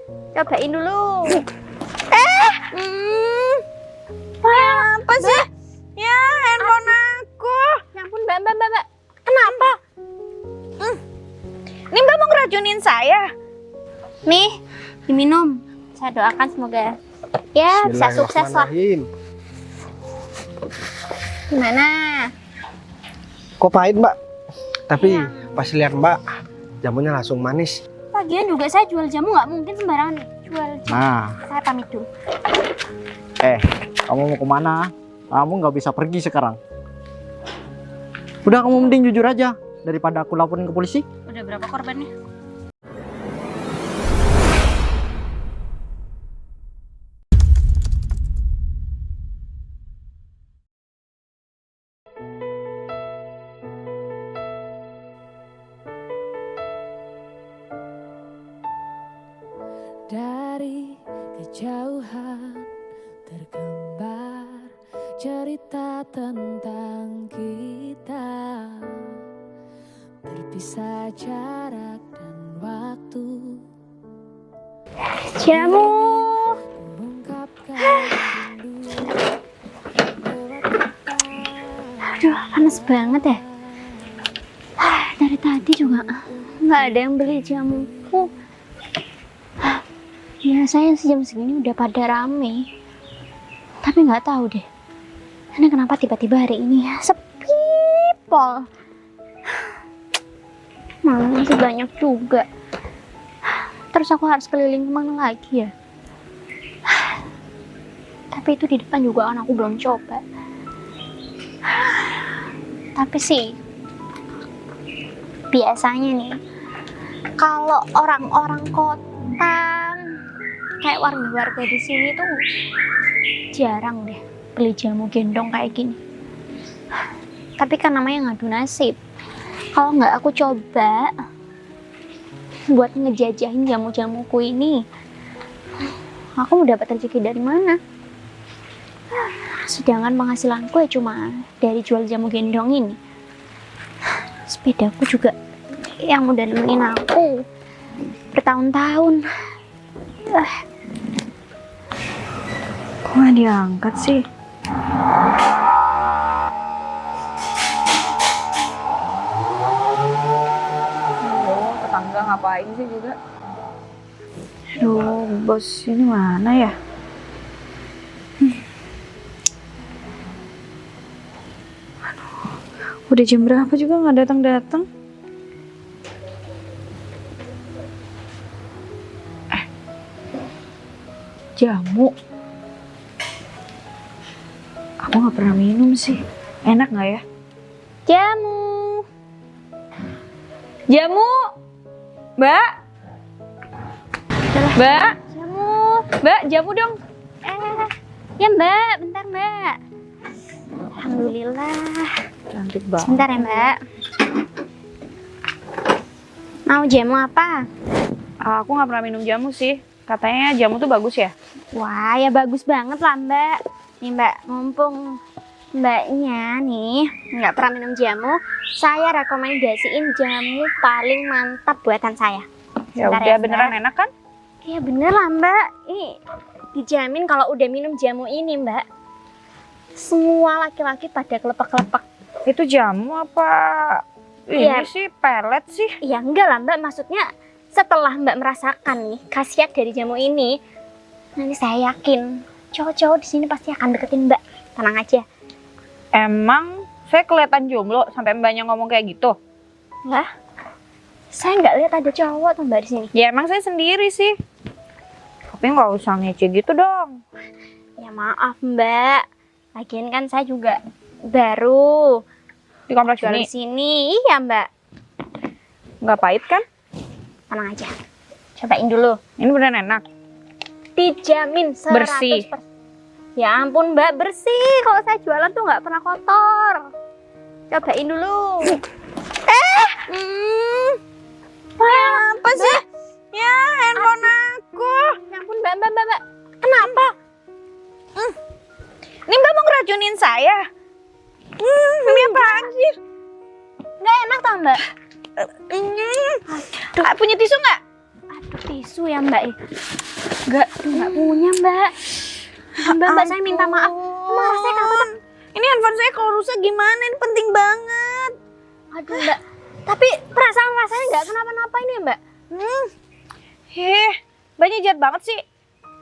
Cobain dulu. Apa sih? Ya, handphone aku. Ya ampun, Mbak. Kenapa? Ini Mbak mau ngeracunin saya. Nih, diminum. Saya doakan semoga ya bisa sukses lah. Bismillahirrahmanirrahim. Gimana? Kok pahit mbak? Tapi Iya. pas lihat mbak, jamunya langsung manis. Lagian juga saya jual jamu nggak mungkin sembarangan jual jamu. Nah, Saya pamit dulu. kamu mau kemana? Kamu nggak bisa pergi sekarang. Udah, kamu mending jujur aja daripada aku laporin ke polisi. Udah berapa korbannya? Dari kejauhan tergambar cerita tentang kita, berpisah jarak dan waktu, Jamu. mengungkapkan rindu lewat Aduh, panas banget ya. Dari tadi juga nggak ada yang beli jamuku. Biasanya jam segini udah pada rame. Tapi nggak tahu deh. Ini kenapa tiba-tiba hari ini sepi pol. Masih banyak juga. Terus aku harus keliling kemana lagi ya? Tapi itu di depan juga kan aku belum coba. Tapi sih biasanya nih kalau orang-orang kota kayak warga-warga di sini tuh jarang deh beli jamu gendong kayak gini. Tapi kan namanya ngadu nasib. Kalau nggak aku coba buat ngejajahin jamu-jamuku ini, aku mau dapat rezeki dari mana? Sedangkan penghasilanku ya cuma dari jual jamu gendong ini. Sepedaku juga yang udah nemenin aku bertahun-tahun. Kok nggak diangkat sih? Oh, tetangga ngapain sih juga? Aduh, bos ini mana ya? Aduh, udah jam berapa juga nggak datang-datang? Jamu. Aku nggak pernah minum sih. Enak nggak ya? Jamu. Jamu, Mbak. Mbak, Jamu. Mbak, jamu dong. Ya Mbak, bentar Mbak. Alhamdulillah. Cantik banget. Sebentar ya Mbak. Mau jamu apa? Aku nggak pernah minum jamu sih. Katanya jamu tuh bagus ya? Wah, ya bagus banget lah Mbak. Nih Mbak, mumpung Mbaknya nih nggak pernah minum jamu, saya rekomendasiin jamu paling mantap buatan saya. Ya Bentar udah, ya, beneran Mbak. enak kan? Iya bener lah Mbak. Ini dijamin kalau udah minum jamu ini Mbak, semua laki-laki pada kelepek-kelepek. Itu jamu apa? Iya. Ini sih pelet sih. Ya enggak lah Mbak, maksudnya setelah Mbak merasakan nih khasiat dari jamu ini, nanti saya yakin cowok-cowok di sini pasti akan deketin Mbak. Tenang aja. Emang saya kelihatan jomblo sampai mbaknya ngomong kayak gitu? Lah, saya nggak lihat ada cowok tuh Mbak di sini. Ya emang saya sendiri sih. Tapi nggak usah ngece gitu dong. Ya maaf Mbak, lagian kan saya juga baru Di kompleks jual ini di sini. Iya Mbak, nggak pahit kan? tenang aja. Cobain dulu. Ini beneran enak. Dijamin 100%. Bersih. Ya ampun Mbak, bersih. Kalau saya jualan tuh nggak pernah kotor. Cobain dulu. Apa sih? Ya handphone aku. Ya ampun Mbak. Kenapa? Ini mbak mau ngeracunin saya? Ini apaan sih? Nggak enak tau Mbak? Punya tisu nggak? Tisu ya Mbak? Nggak punya Mbak. Mbak, saya minta maaf. Marah saya kapan? Ini handphone saya kalau rusak gimana? Ini penting banget. Aduh Mbak, tapi perasaan rasanya nggak kenapa-napa ini ya Mbak? Mbaknya jahat banget sih.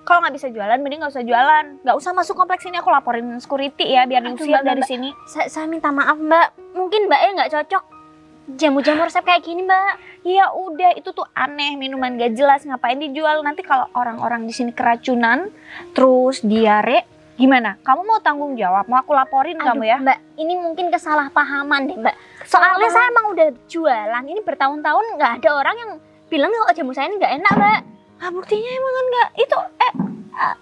Kalau nggak bisa jualan, mending nggak usah jualan. Nggak usah masuk kompleks ini, aku laporin security ya, biar diusir Mbak, dari Mbak. sini. Saya minta maaf Mbak. Mungkin Mbaknya nggak cocok jamu-jamu resep kayak gini Mbak. Ya udah, itu tuh aneh, minuman gak jelas, ngapain dijual? Nanti kalau orang-orang di sini keracunan, terus diare, gimana? Kamu mau tanggung jawab? Mau aku laporin kamu ya? Mbak, ini mungkin kesalahpahaman deh Mbak. Soalnya saya emang udah jualan ini bertahun-tahun, nggak ada orang yang bilang kalau jamu saya ini nggak enak Mbak. Ah, buktinya emang kan nggak itu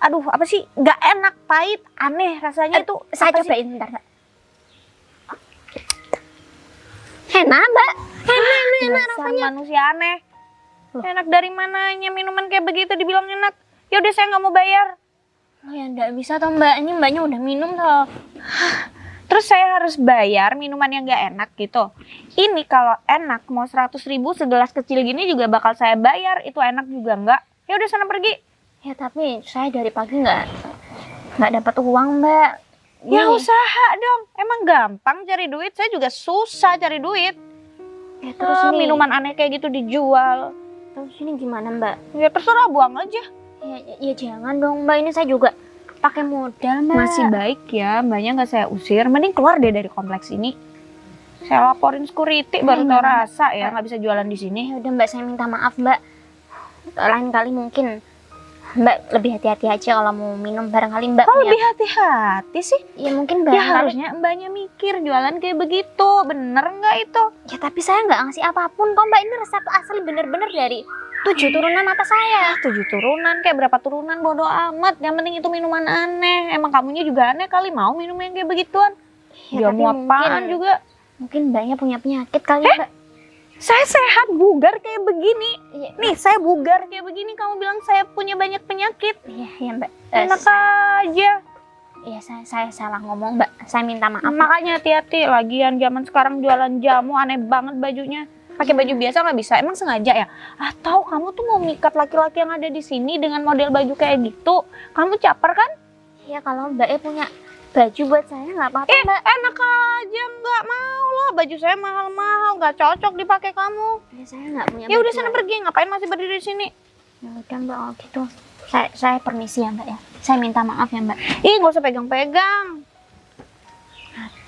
aduh apa sih, nggak enak, pahit, aneh rasanya itu. Saya apa cobain bentar Mbak. Enak Mbak, enak Dasar rasanya. manusia aneh. Enak dari mananya minuman kayak begitu dibilang enak? Ya udah, saya nggak mau bayar. Oh ya nggak bisa toh Mbak, ini Mbaknya udah minum toh. Terus saya harus bayar minuman yang nggak enak gitu. Ini kalau enak mau 100.000 segelas kecil gini juga bakal saya bayar. Itu enak juga nggak? Ya udah, sana pergi. Ya tapi saya dari pagi nggak dapat uang Mbak. Ya Ini. usaha dong. Emang gampang cari duit? Saya juga susah cari duit. Ya terus ini Minuman aneh kayak gitu dijual. Terus ini gimana Mbak? Ya terserah, buang aja. Ya jangan dong Mbak, ini saya juga pakai modal Mbak. Masih baik ya, mbaknya nggak saya usir. Mending keluar deh dari kompleks ini. Saya laporin security, baru tau rasa ya nggak bisa jualan di sini. Ya udah Mbak, saya minta maaf Mbak. Lain kali mungkin Mbak lebih hati-hati aja kalau mau minum. Barangkali Mbak Kok punya- lebih hati-hati sih? Ya mungkin Ya barangkali. harusnya mbaknya mikir jualan kayak begitu. Bener nggak itu? Ya tapi saya nggak ngasih apapun kok Mbak. Ini resep asli bener-bener dari 7 turunan atas saya. 7 turunan, kayak berapa turunan bodo amat. Yang penting itu minuman aneh. Emang kamunya juga aneh kali, mau minum yang kayak begituan. Ya, tapi Jamu apaan mungkin- juga. Mungkin Mbaknya punya penyakit kali Mbak. Saya sehat, bugar kayak begini. Iya, Nih, saya bugar kayak begini. Kamu bilang saya punya banyak penyakit. iya Mbak. Enak aja. Iya saya salah ngomong Mbak. Saya minta maaf. Mbak. Makanya hati-hati. Lagian zaman sekarang jualan jamu aneh banget bajunya. Pakai baju biasa nggak bisa. Emang sengaja ya? Atau kamu tuh mau mikat laki-laki yang ada di sini dengan model baju kayak gitu? Kamu caper kan? Ya kalau Mbaknya punya baju buat saya nggak apa-apa Mbak. Enak aja, nggak mau lah. Baju saya mahal-mahal, nggak cocok dipakai kamu. Ya saya nggak punya. Ya udah, baju. sana pergi. Ngapain masih berdiri di sini? Ya udah Mbak, oh gitu. Saya permisi ya Mbak ya. Saya minta maaf ya Mbak. Ih, nggak usah pegang-pegang.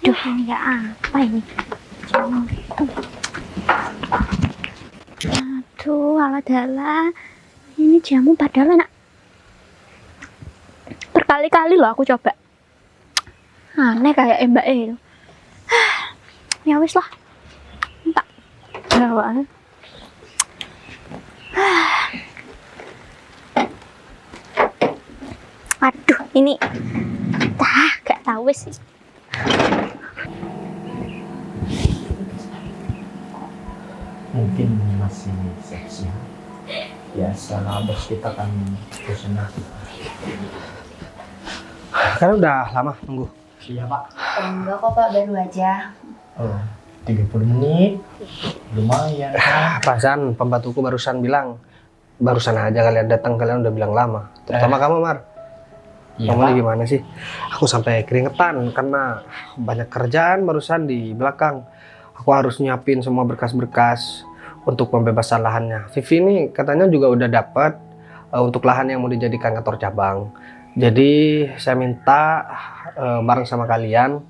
Duh ini ya apa ini? Aduh aladala. Ini jamu padahal enak. Berkali-kali loh aku coba. Aneh kayak Mbak itu. Ya wis lah. Tak bawa. Aduh, ini gak tahu wis sih. Mungkin masih seksi. Ya, setelah bos kita kan bosan. Karena udah lama nunggu. Iya, Pak. Enggak kok Pak, baru aja. Oh, 30 menit. Lumayan kan? Perasaan pembantuku barusan bilang, barusan aja kalian datang, kalian udah bilang lama. Terutama kamu, Mar. Iya, Kamu Pak. ini gimana sih? Aku sampai keringetan karena banyak kerjaan barusan di belakang. Aku harus nyiapin semua berkas-berkas untuk pembebasan lahannya. Vivi ini katanya juga udah dapat untuk lahan yang mau dijadikan kantor cabang. Jadi saya minta bareng sama kalian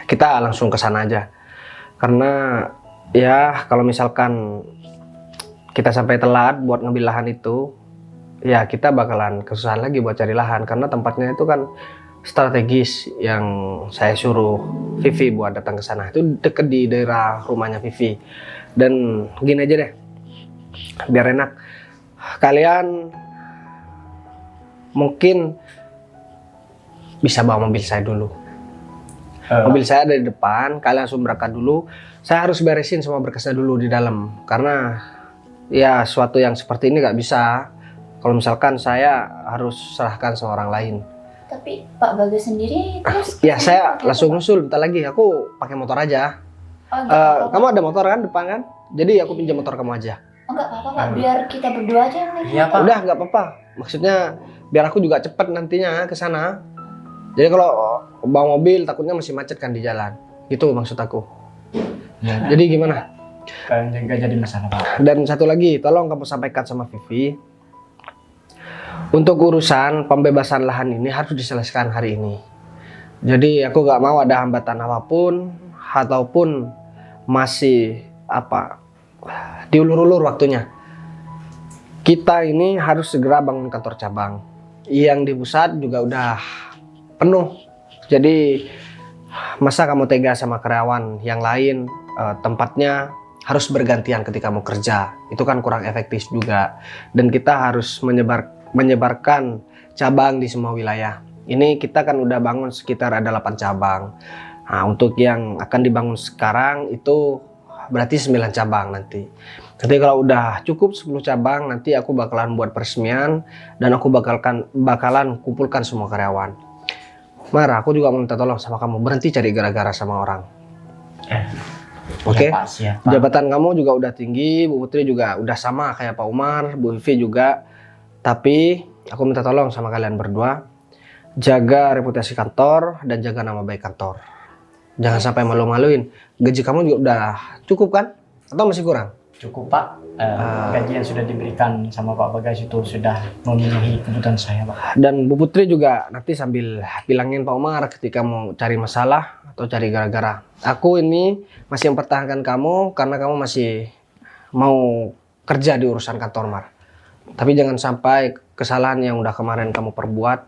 kita langsung ke sana aja. Karena ya kalau misalkan kita sampai telat buat ngambil lahan itu, ya kita bakalan kesusahan lagi buat cari lahan karena tempatnya itu kan strategis. Yang saya suruh Vivi buat datang ke sana itu deket di daerah rumahnya Vivi. Dan gini aja deh, biar enak, kalian mungkin bisa bawa mobil saya dulu. Mobil saya ada di depan, kalian langsung berangkat dulu. Saya harus beresin semua berkasnya dulu di dalam karena ya suatu yang seperti ini nggak bisa kalau misalkan saya harus serahkan sama orang lain. Tapi Pak Bagas sendiri terus Ya saya pakai langsung apa, Pak? nyusul, bentar lagi aku pakai motor aja. Oh, enggak apa-apa, Kamu ada motor kan depan kan? Jadi aku pinjam motor kamu aja. Enggak apa-apa Pak, biar kita berdua aja yang naik. Iya Pak. Udah nggak apa-apa. Maksudnya biar aku juga cepet nantinya ke sana. Jadi kalau bawa mobil takutnya masih macet kan di jalan. Gitu maksud aku. Ya, Jadi gimana? nggak jadi masalah Pak. Dan satu lagi, tolong kamu sampaikan sama Vivi. Untuk urusan pembebasan lahan ini harus diselesaikan hari ini. Jadi aku nggak mau ada hambatan apapun ataupun masih diulur-ulur waktunya. Kita ini harus segera bangun kantor cabang. Yang di pusat juga udah penuh. Jadi masa kamu tega sama karyawan yang lain, tempatnya harus bergantian ketika mau kerja. Itu kan kurang efektif juga. Dan kita harus menyebarkan cabang di semua wilayah. Ini kita kan udah bangun sekitar ada 8 cabang. Nah, untuk yang akan dibangun sekarang itu berarti 9 cabang nanti. Nanti kalau udah cukup 10 cabang, nanti aku bakalan buat peresmian dan aku bakalan kumpulkan semua karyawan. Mar, aku juga mau minta tolong sama kamu, berhenti cari gara-gara sama orang. Oke? Iya, Pak, siap, Pak. Jabatan kamu juga udah tinggi, Bu Putri juga udah sama kayak Pak Umar, Bu Vivi juga. Tapi aku minta tolong sama kalian berdua, jaga reputasi kantor dan jaga nama baik kantor. Jangan sampai malu-maluin. Gaji kamu juga udah cukup kan? Atau masih kurang? Cukup Pak. Gaji yang sudah diberikan sama Pak Bagas itu sudah memenuhi kebutuhan saya Pak. Dan Bu Putri juga nanti sambil bilangin Pak Umar ketika mau cari masalah atau cari gara-gara. Aku ini masih mempertahankan kamu karena kamu masih mau kerja di urusan kantor Mar. Tapi jangan sampai kesalahan yang udah kemarin kamu perbuat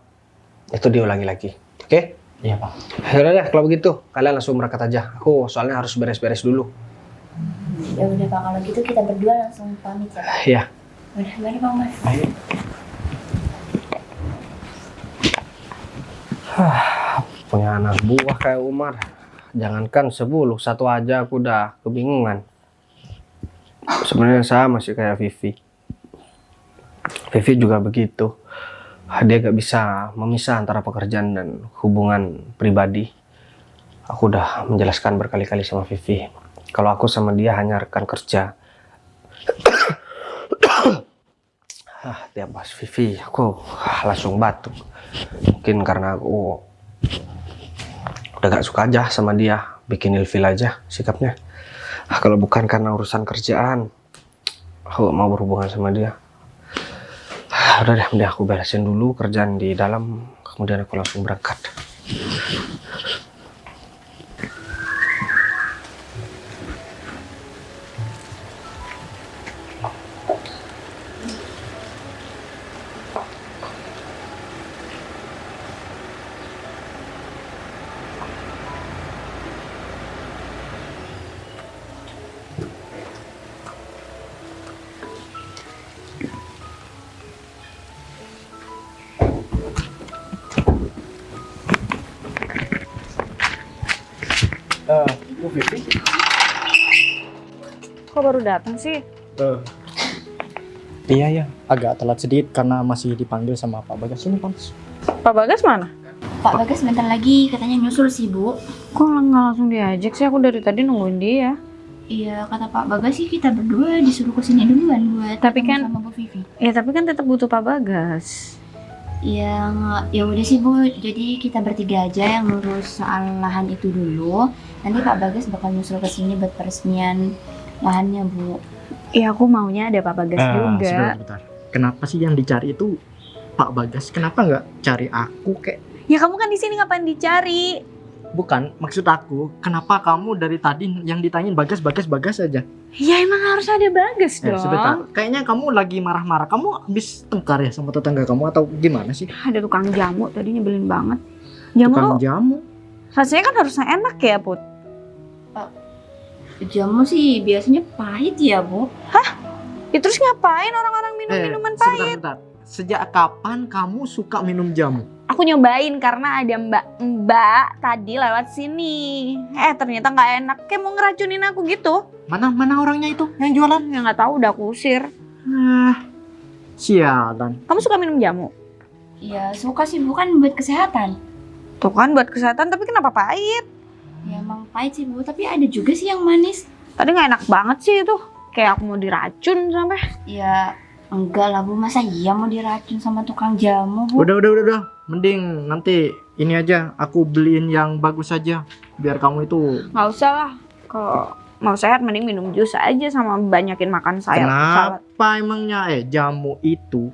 itu diulangi lagi. Oke? Iya Pak. Yaudah deh, kalau begitu kalian langsung berangkat aja. Aku soalnya harus beres-beres dulu. Ya udah Pak, kalau gitu kita berdua langsung pamit ya Pak. Iya. Udah, mari Pak Umar. Ayo. Punya anak buah kayak Umar. Jangankan 10, satu aja aku udah kebingungan. Sebenarnya sama sih kayak Vivi. Vivi juga begitu. Dia gak bisa memisah antara pekerjaan dan hubungan pribadi. Aku udah menjelaskan berkali-kali sama Vivi. Kalau aku sama dia hanya rekan kerja. Tiap bahas Vivi, aku langsung batuk. Mungkin karena aku udah gak suka aja sama dia. Bikin ilfil aja sikapnya. Kalau bukan karena urusan kerjaan, aku gak mau berhubungan sama dia. Udah deh, mending aku beresin dulu kerjaan di dalam, kemudian aku langsung berangkat. Bu Vivi. Kok baru datang sih? Iya ya, agak telat sedikit karena masih dipanggil sama Pak Bagas ini Pams. Pak Bagas mana? Pak Bagas bentar lagi katanya nyusul sih Bu. Kok nggak langsung diajak sih? Aku dari tadi nungguin dia. Iya, kata Pak Bagas sih kita berdua disuruh kesini duluan buat Tapi ketemu kan- sama Bu Vivi. Ya tapi kan tetap butuh Pak Bagas. Ya, ya udah sih Bu. Jadi kita bertiga aja yang ngurus soal lahan itu dulu. Nanti Pak Bagas bakal nyusul ke sini buat peresmian lahannya Bu. Ya aku maunya ada Pak Bagas juga. Sebentar. Kenapa sih yang dicari itu Pak Bagas? Kenapa nggak cari aku kek? Ya kamu kan di sini ngapain dicari? Bukan, maksud aku, kenapa kamu dari tadi yang ditanyain Bagas aja? Ya emang harus ada Bagas dong. Sebentar, kayaknya kamu lagi marah-marah. Kamu habis tengkar ya sama tetangga kamu atau gimana sih? Ada tukang jamu tadi nyebelin banget. Jamu Tukang tuh jamu. rasanya kan harusnya enak ya Put. Jamu sih biasanya pahit ya Bu. Ya terus ngapain orang-orang minum minuman pahit? Sebentar. Sejak kapan kamu suka minum jamu? Aku nyobain karena ada mbak tadi lewat sini. Ternyata nggak enak, kayak mau ngeracunin aku gitu. Mana orangnya itu yang jualan? Ya nggak tahu, udah aku usir. Sialan. Kamu suka minum jamu? Ya suka sih Bu, kan buat kesehatan. Tuh kan buat kesehatan, tapi kenapa pahit? Ya emang pahit sih Bu, tapi ada juga sih yang manis. Tadi nggak enak banget sih itu. kayak aku mau diracun sampai. Ya enggak lah Bu, masa iya mau diracun sama tukang jamu Bu? Udah. Mending nanti ini aja, aku beliin yang bagus aja. Biar kamu itu. Nggak usah lah. Kalau mau sehat mending minum jus aja sama banyakin makan sayur. Salad. Kenapa emangnya? Jamu itu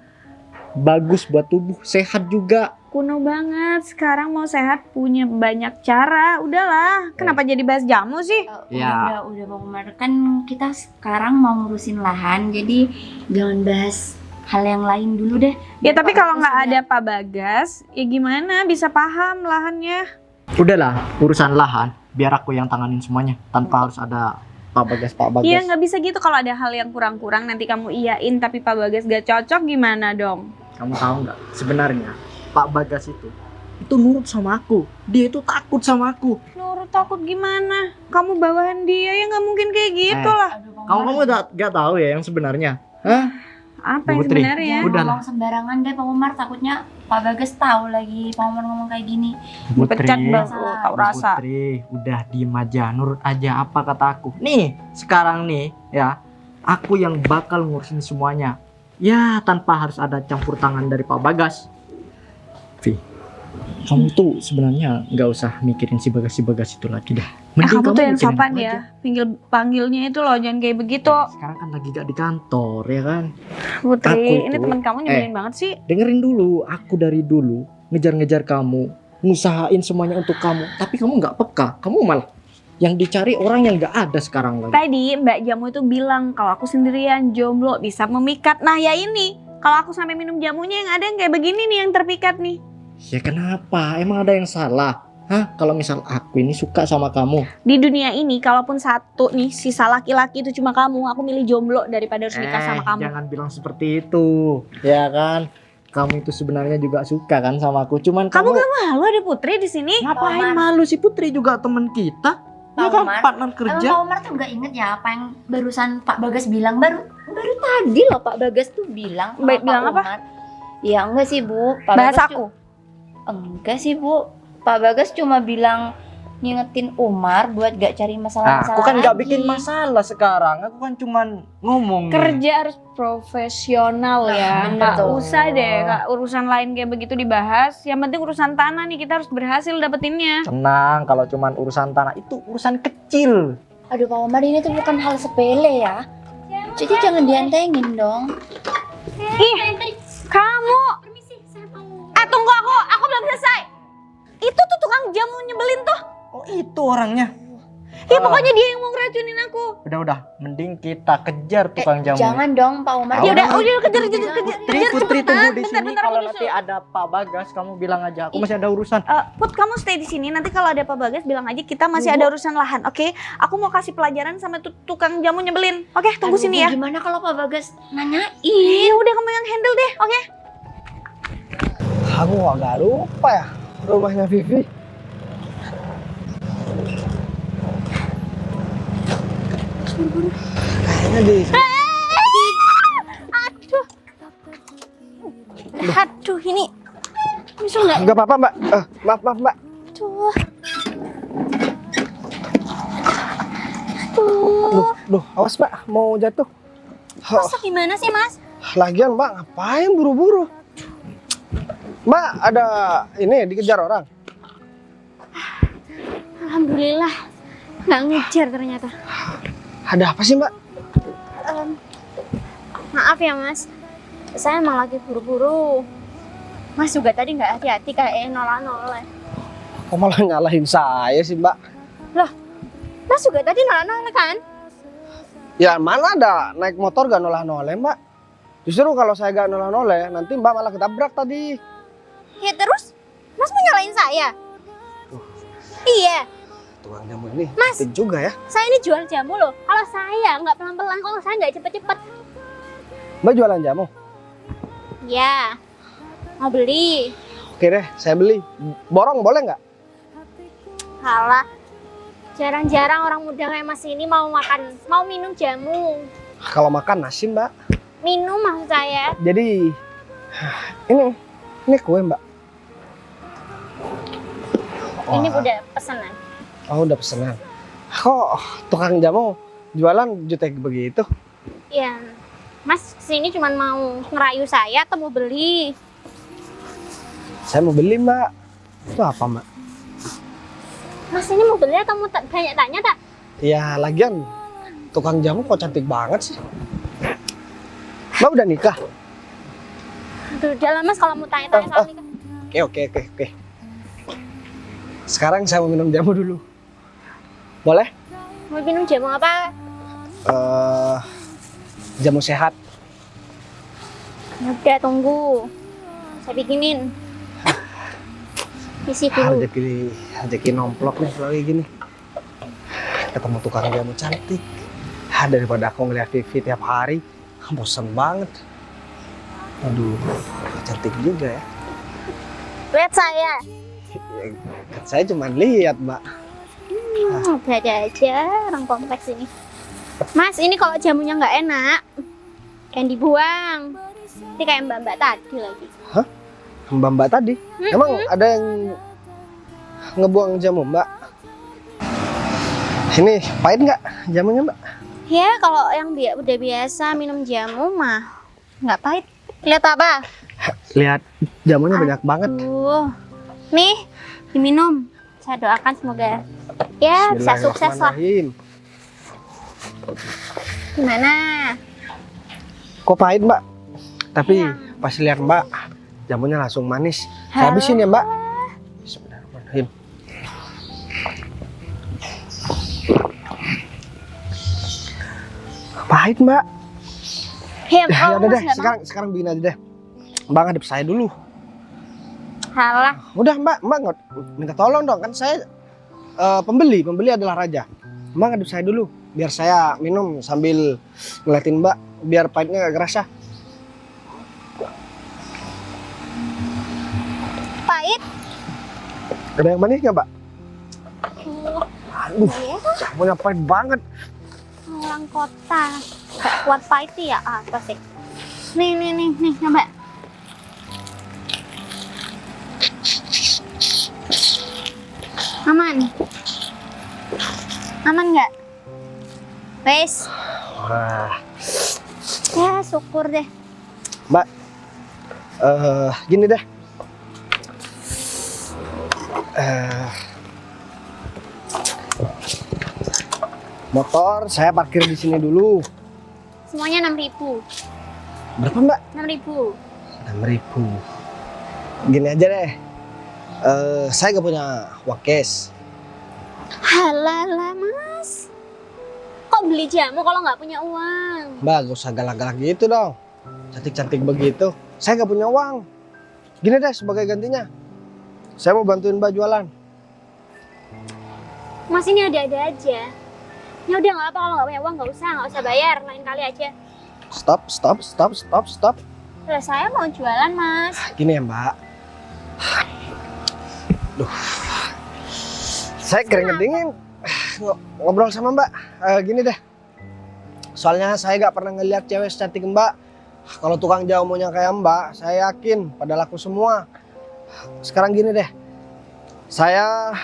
bagus buat tubuh, sehat juga. Kuno banget. Sekarang mau sehat punya banyak cara. Udahlah. Kenapa jadi bahas jamu sih? Ya. Udah Pak Umar, kan kita sekarang mau ngurusin lahan, jadi jangan bahas hal yang lain dulu deh. Ya tapi Pak kalau Bagas nggak udah- ada Pak Bagas, ya gimana bisa paham lahannya? Udahlah, urusan lahan biar aku yang tanganin semuanya tanpa harus ada Pak Bagas. Iya nggak bisa gitu. Kalau ada hal yang kurang-kurang nanti kamu iyain tapi Pak Bagas gak cocok gimana dong? Kamu tahu nggak? Sebenarnya Pak Bagas itu nurut sama aku. Dia itu takut sama aku. Nurut takut gimana? Kamu bawahan dia ya nggak mungkin kayak gitu lah. Aduh, Pak Kamu Umar, gak tahu ya yang sebenarnya? Hah? Apa Bu yang Putri. sebenarnya? jangan Udah lah. ngomong sembarangan deh Pak Umar, takutnya Pak Bagas tahu lagi Pak Umar ngomong kayak gini. Pecat bang, Salah. tahu rasa. Putri, udah diem aja, nurut aja apa kata aku. Nih, sekarang nih ya, aku yang bakal ngurusin semuanya. Ya, tanpa harus ada campur tangan dari Pak Bagas. Vi, kamu tuh sebenarnya nggak usah mikirin si Bagas itu lagi dah. Kamu tuh yang mikirin sopan aku ya. aja. Panggilnya itu loh jangan kayak begitu. Sekarang kan lagi gak di kantor ya kan. Putri, Aku ini tuh- teman kamu nyebelin banget sih. Dengerin dulu, aku dari dulu ngejar-ngejar kamu, ngusahain semuanya untuk kamu, tapi kamu nggak peka, kamu malah yang dicari orang yang nggak ada sekarang lagi. Tadi Mbak Jamu itu bilang kalau aku sendirian jomblo bisa memikat. Nah ya ini, kalau aku sampai minum jamunya yang ada yang kayak begini nih yang terpikat nih. Ya kenapa? Emang ada yang salah? Hah? Kalau misal aku ini suka sama kamu, Di dunia ini kalaupun satu nih sisa laki-laki itu cuma kamu, aku milih jomblo daripada harus nikah sama kamu. jangan bilang seperti itu, ya kan? Kamu itu sebenarnya juga suka kan sama aku, cuman Kamu kamu gak malu ada Putri di sini? ngapain Pak malu si Putri juga teman kita, ya Pak kan Umar, partner Emang kerja. Pak Umar tuh nggak inget ya apa yang barusan Pak Bagas bilang baru tadi loh Pak Bagas tuh bilang sama Baik, Pak bilang apa? Umar. Ya enggak sih Bu, Pak Bahas Bagas aku. enggak sih Bu, Pak Bagas cuma bilang ngingetin Umar buat gak cari masalah-masalah Aku kan nggak lagi. bikin masalah sekarang, aku kan cuman ngomong. nih. Kerja harus profesional ya. bener Nggak tuh. usah deh Kak, urusan lain kayak begitu dibahas. Yang penting urusan tanah nih kita harus berhasil dapetinnya. Tenang, kalau cuman urusan tanah itu urusan kecil. Aduh Pak Umar, ini tuh bukan hal sepele ya. Jadi jangan diantengin dong. Ih, kamu. Tunggu aku belum selesai. Itu tuh tukang jamu nyebelin tuh. Oh itu orangnya. Ya pokoknya dia yang mau ngeracunin aku. Udah, mending kita kejar tukang jamu. Jangan dong Pak Umar. Ya udah, Jangan. kejar. Putri tunggu di Bentar, sini. bentar, Kalau aku nanti nyusul. ada Pak Bagas, kamu bilang aja. Aku masih ada urusan. Put, kamu stay di sini. Nanti kalau ada Pak Bagas bilang aja kita masih ada urusan lahan, oke? Aku mau kasih pelajaran sama tukang jamu nyebelin. Oke, tunggu Aduh, sini ya. Gimana kalau Pak Bagas nanyain? Ya udah kamu yang handle deh, oke? Aku agak lupa ya rumahnya Vivi. Kayaknya di Aduh, ini bisa nggak? Enggak apa-apa Mbak. Maaf Mbak. Aduh. Duh, awas Mbak, mau jatuh. Masuk gimana sih, Mas? Lagian Mbak ngapain buru-buru? Mbak ada ini dikejar orang. Alhamdulillah. Nggak ngejar ternyata. Ada apa sih Mbak? Maaf ya, Mas. Saya emang lagi buru-buru. Mas juga tadi nggak hati-hati kayak nolak-nolak. Kok malah nyalahin saya sih Mbak? Mas juga tadi nolak-nolak kan? Ya mana ada naik motor gak noleh-noleh Mbak? Justru kalau saya gak noleh-noleh, nanti Mbak malah ketabrak tadi. Ya terus, Mas mau nyalain saya? Iya, Tukang jamu ini Mas. penting juga ya. saya ini jual jamu loh. Kalau saya nggak pelan-pelan, kalau saya nggak cepet-cepet. Mbak jualan jamu? Ya, mau beli. Oke deh, saya beli. Borong boleh nggak? Halah, jarang-jarang orang muda kayak Mas ini mau minum jamu. Kalau makan nasi Mbak. Minum maksud saya. Jadi ini kue Mbak. Ini Wah. udah pesanan. Oh udah pesenan. Kok tukang jamu jualan jutek begitu? Ya, Mas kesini cuma mau ngerayu saya atau mau beli? Saya mau beli, Mbak. Itu apa, Mbak? Mas ini mau beli atau mau banyak tanya tak? Ya, lagian tukang jamu kok cantik banget sih. Mbak udah nikah? Aduh, udah lah Mas kalau mau tanya-tanya soal nikah. Oke. Sekarang saya mau minum jamu dulu. Boleh? Mau minum jamu apa? Jamu sehat. Udah tunggu. Saya bikinin. Isi dulu. Rezeki nomplok nih kalau kayak gini. Ketemu tukang jamu cantik. Daripada aku ngeliat Vivi tiap hari, bosan banget. Aduh, cantik juga ya. Lihat saya. Saya cuma lihat, Mbak. Ada aja orang kompleks ini. Mas, ini kalau jamunya nggak enak, jangan dibuang. Ini kayak mbak-mbak tadi lagi. Mbak tadi, emang ada yang ngebuang jamu, Mbak? Ini pahit nggak jamunya, Mbak? Ya, kalau yang udah biasa minum jamu mah nggak pahit. Lihat apa? Lihat jamunya banyak banget. Nih, diminum. Saya doakan semoga ya bisa sukses lah. Bismillahirrahmanirrahim. Gimana? Kok pahit, Mbak? Tapi Iya. pas lihat Mbak, jamunya langsung manis. Saya habisin ya, Mbak. Bismillahirrahmanirrahim. Pahit, Mbak. Ya, Ya udah Mas deh, nggak mau? sekarang begini aja deh. Mbak ngadep saya dulu. Halah. Udah, Mbak nggak minta tolong dong, kan saya pembeli adalah raja. Mbak ngadep saya dulu, biar saya minum sambil ngeliatin Mbak, biar pahitnya gak kerasa. Pahit? Ada yang manis nggak, Mbak? Aduh, Ya, jamunya pahit banget. orang kota. Gak kuat pahit ya apa sih? Nih, coba. Aman? Aman nggak? Wes, Wah, ya syukur deh. Mbak, gini deh. Motor saya parkir di sini dulu. Semuanya 6.000. Berapa, Mbak? 6.000. 6.000. Gini aja deh. Saya gak punya uang cash. Halala Mas. Kok beli jamu kalau nggak punya uang? Mbak, gak usah galak-galak gitu dong. Cantik-cantik begitu. Saya gak punya uang. Gini deh sebagai gantinya. Saya mau bantuin Mbak jualan. Mas ini ada-ada aja. Ya udah nggak apa kalau nggak punya uang nggak usah bayar, lain kali aja. Stop. Lah saya mau jualan Mas. Gini ya, Mbak. Duh. Saya keringet dingin ngobrol sama Mbak. Gini deh. Soalnya saya gak pernah ngeliat cewek secantik Mbak. Kalau tukang jamunya kayak Mbak, saya yakin pada laku semua. Sekarang gini deh. Saya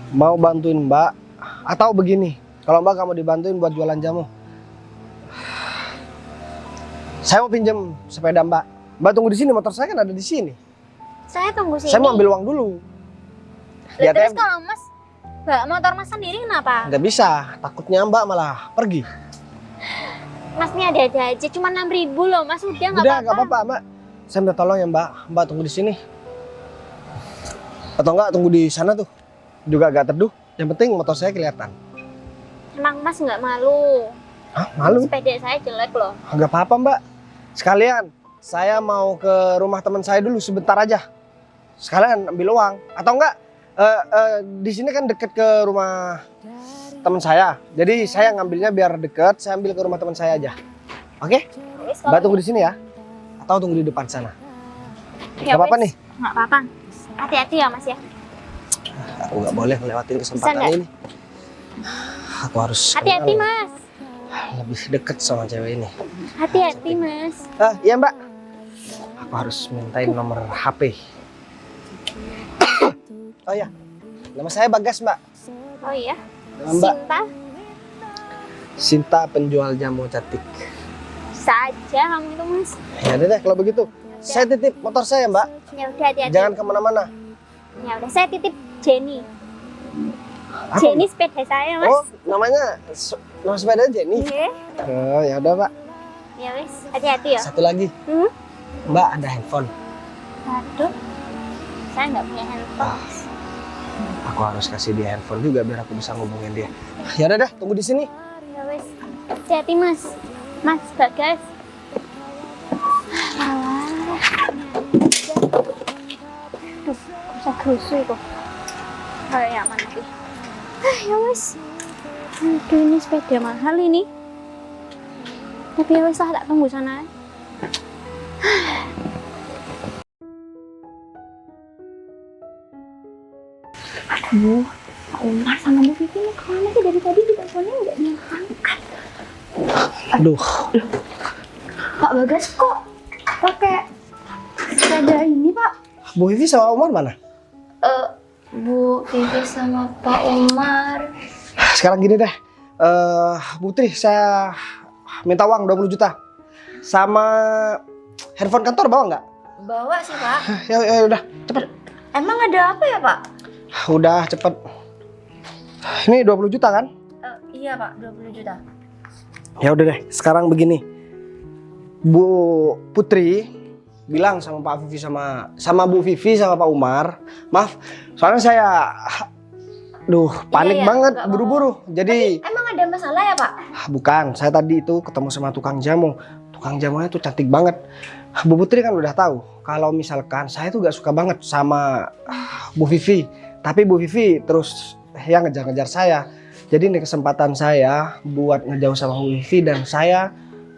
mau bantuin Mbak atau begini. Kalau Mbak gak mau dibantuin buat jualan jamu, saya mau pinjam sepeda Mbak. Mbak tunggu di sini, motor saya kan ada di sini. Saya tunggu sini. Saya mau ambil uang dulu. Lah, terus ATM. kalau Mas bawa motor Mas sendiri kenapa? Nggak bisa, takutnya Mbak malah pergi. Mas ini ada-ada aja, cuma 6.000 loh Mas, udah nggak Udah, apa-apa. nggak apa-apa, Mbak. Saya minta tolong ya, Mbak. Mbak tunggu di sini. Atau enggak tunggu di sana tuh. Juga agak teduh. Yang penting motor saya kelihatan. Emang Mas nggak malu? Hah, malu? Sepeda saya jelek loh. Nggak apa-apa, Mbak. Sekalian, saya mau ke rumah teman saya dulu sebentar aja. Sekalian ambil uang. Atau enggak, di sini kan deket ke rumah teman saya. Jadi saya ngambilnya biar deket, saya ambil ke rumah teman saya aja. Oke? Wes, Mbak tunggu di sini ya. Atau tunggu di depan sana. Ya Nggak apa-apa wes, nih. nggak apa-apa. Hati-hati ya Mas ya. Aku nggak boleh ngelewatin kesempatan nggak? ini. Aku harus Hati-hati kenal Mas. lebih deket sama cewek ini. Hati-hati Mas. Iya Mbak. Aku harus mintain nomor HP. Oh iya, nama saya Bagas Mbak. Oh iya. Nama Mbak Sinta. Sinta penjual jamu cantik. Saja kamu itu mas. Ya udah deh kalau begitu. Saya titip motor saya Mbak. Ya udah hati-hati. Jangan kemana-mana. Ya udah saya titip Jenny. Apa? Jenny sepeda saya mas. Oh namanya nama sepeda Jenny. Iya. Oh ya udah Mbak. Ya wis hati-hati ya. Satu lagi. Hmm? Mbak ada handphone. Aduh. Saya nggak punya handphone. Aku harus kasih dia handphone juga biar aku bisa ngubungin dia. Ya udah dah, tunggu di sini. Ya wis. Hati-hati mas. Mas Bagas. Alah. Duh, bisa gerusu itu. Kayak nyaman lagi. Ya wis. Aduh ini sepeda mahal ini. Tapi ya wis lah, tak tunggu sana. Aduh, Pak Umar sama Bu Vivi ini kemana sih dari tadi teleponnya nggak diangkat? Aduh, Pak Bagas kok pakai sepeda ini Pak? Bu Vivi sama Umar mana? Bu Vivi sama Pak Umar. Sekarang gini deh, Putri saya minta uang 20 juta. Sama handphone kantor bawa nggak? Bawa sih Pak. Ya udah, cepet. Emang ada apa ya Pak? Udah cepet. Ini 20 juta kan? Iya Pak, 20 juta. Ya udah deh, sekarang begini. Bu Putri bilang sama Pak Vivi sama Bu Vivi sama Pak Umar, maaf, soalnya saya panik Iya, banget nggak apa-apa. buru-buru. Jadi Emang ada masalah ya Pak? bukan, saya tadi itu ketemu sama tukang jamu. Tukang jamunya tuh cantik banget. Bu Putri kan udah tahu kalau misalkan saya tuh gak suka banget sama Bu Vivi. Tapi Bu Vivi terus yang ngejar-ngejar saya. Jadi ini kesempatan saya buat ngejauh sama Bu Vivi dan saya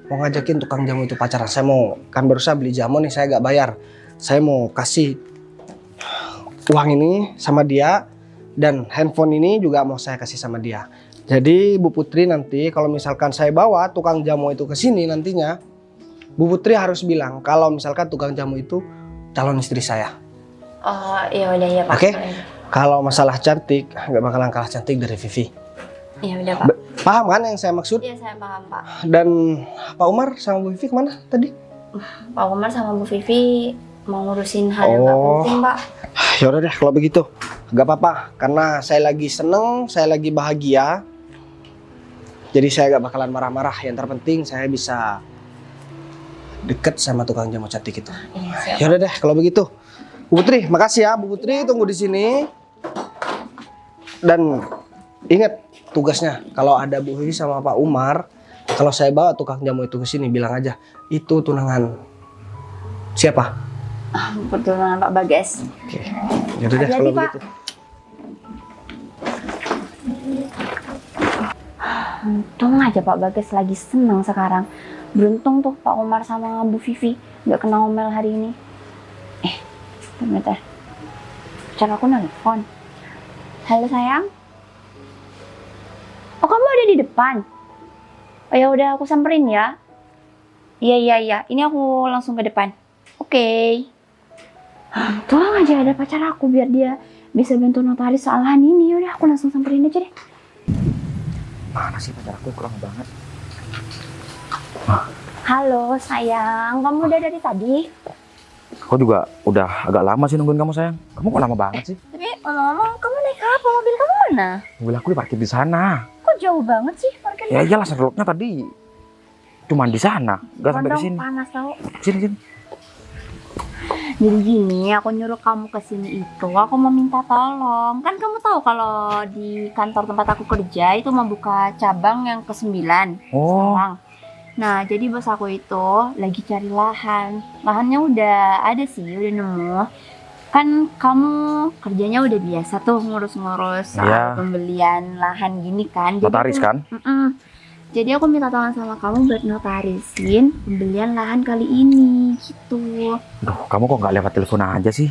mau ngajakin tukang jamu itu pacaran. Saya mau, kan berusaha beli jamu nih, saya gak bayar. Saya mau kasih uang ini sama dia dan handphone ini juga mau saya kasih sama dia. Jadi Bu Putri nanti kalau misalkan saya bawa tukang jamu itu ke sini nantinya, Bu Putri harus bilang kalau misalkan tukang jamu itu calon istri saya. Oh ya udah ya Pak. Oke. Kalau masalah cantik, nggak bakalan kalah cantik dari Vivi. Ya udah Pak. Paham kan yang saya maksud? Iya saya paham Pak. Dan Pak Umar sama Bu Vivi kemana tadi? Pak Umar sama Bu Vivi mau ngurusin hal yang nggak penting Pak. Ya udah deh kalau begitu, nggak apa-apa. Karena saya lagi seneng, saya lagi bahagia. Jadi saya nggak bakalan marah-marah. Yang terpenting saya bisa deket sama tukang jamu cantik itu. Iya siap. Ya udah deh kalau begitu. Bu Putri, makasih ya Bu Putri, tunggu di sini. Dan ingat tugasnya, kalau ada Bu Vivi sama Pak Umar, kalau saya bawa tukang jamu itu ke sini, bilang aja itu tunangan siapa? Pertunangan Pak Bagas. Oke. Ya udah deh kalau Hati-hati, Pak. begitu. Untung aja Pak Bagas lagi senang sekarang. Beruntung tuh Pak Umar sama Bu Vivi nggak kena ngomel hari ini. Bentar. Pacar aku nelfon. Halo sayang. Oh kamu ada di depan. Oh ya udah aku samperin ya. Iya. Ini aku langsung ke depan. Oke. Untung aja ada pacar aku biar dia bisa bantu notaris soal lahan ini. Udah aku langsung samperin aja deh. Mana sih pacar aku kurang banget. Halo sayang, kamu udah dari tadi? Aku juga udah agak lama sih nungguin kamu sayang. Kamu kok lama banget sih? Tapi ngomong-ngomong, kamu naik apa? Mobil kamu mana? Mobil aku diparkir di sana. Kok jauh banget sih parkirnya? Ya iyalah Sherlocknya tadi cuman di sana, gak sampai ke Kondong sini. panas tau. Sini. Jadi gini, aku nyuruh kamu ke sini itu, aku mau minta tolong. Kan kamu tahu kalau di kantor tempat aku kerja itu mau buka cabang yang ke-9 Oh, sekarang. Nah, jadi bos aku itu lagi cari lahan. Lahannya udah ada sih, udah nemu. Kan kamu kerjanya udah biasa tuh ngurus-ngurus soal Iya. pembelian lahan gini kan. Jadi notaris aku- kan? Jadi aku minta tolong sama kamu buat notarisin pembelian lahan kali ini gitu. Duh, kamu kok nggak lewat telepon aja sih?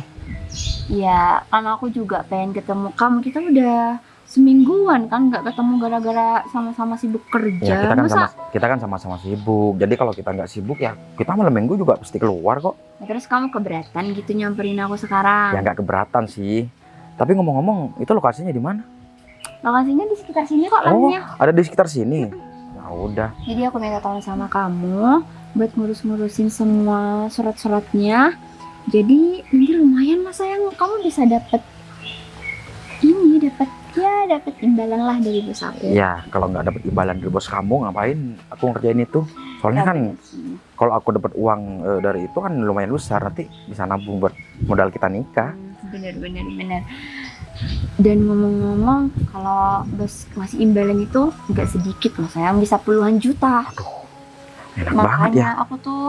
Ya, karena aku juga pengen ketemu kamu. Kita udah semingguan kan nggak ketemu gara-gara sama-sama sibuk kerja. Ya Masa? kita kan sama-sama sibuk. Jadi kalau kita nggak sibuk ya kita malam minggu juga pasti keluar kok. Nah, terus kamu keberatan gitu nyamperin aku sekarang? Ya nggak keberatan sih. Tapi ngomong-ngomong, itu lokasinya di mana? Lokasinya di sekitar sini kok Oh, lahannya. ada di sekitar sini. Ya udah. Jadi aku minta tolong sama kamu buat ngurus-ngurusin semua surat-suratnya. Jadi nanti lumayan lah sayang, kamu bisa dapat imbalan lah dari bos aku. Ya, kalau nggak dapat imbalan dari bos kamu, ngapain aku ngerjain itu? Soalnya kan kalau aku dapat uang dari itu kan lumayan besar, nanti bisa nabung buat modal kita nikah. Bener. Dan ngomong-ngomong, kalau bos ngasih imbalan itu nggak sedikit loh sayang, bisa puluhan juta. Enak banget ya. Makanya aku tuh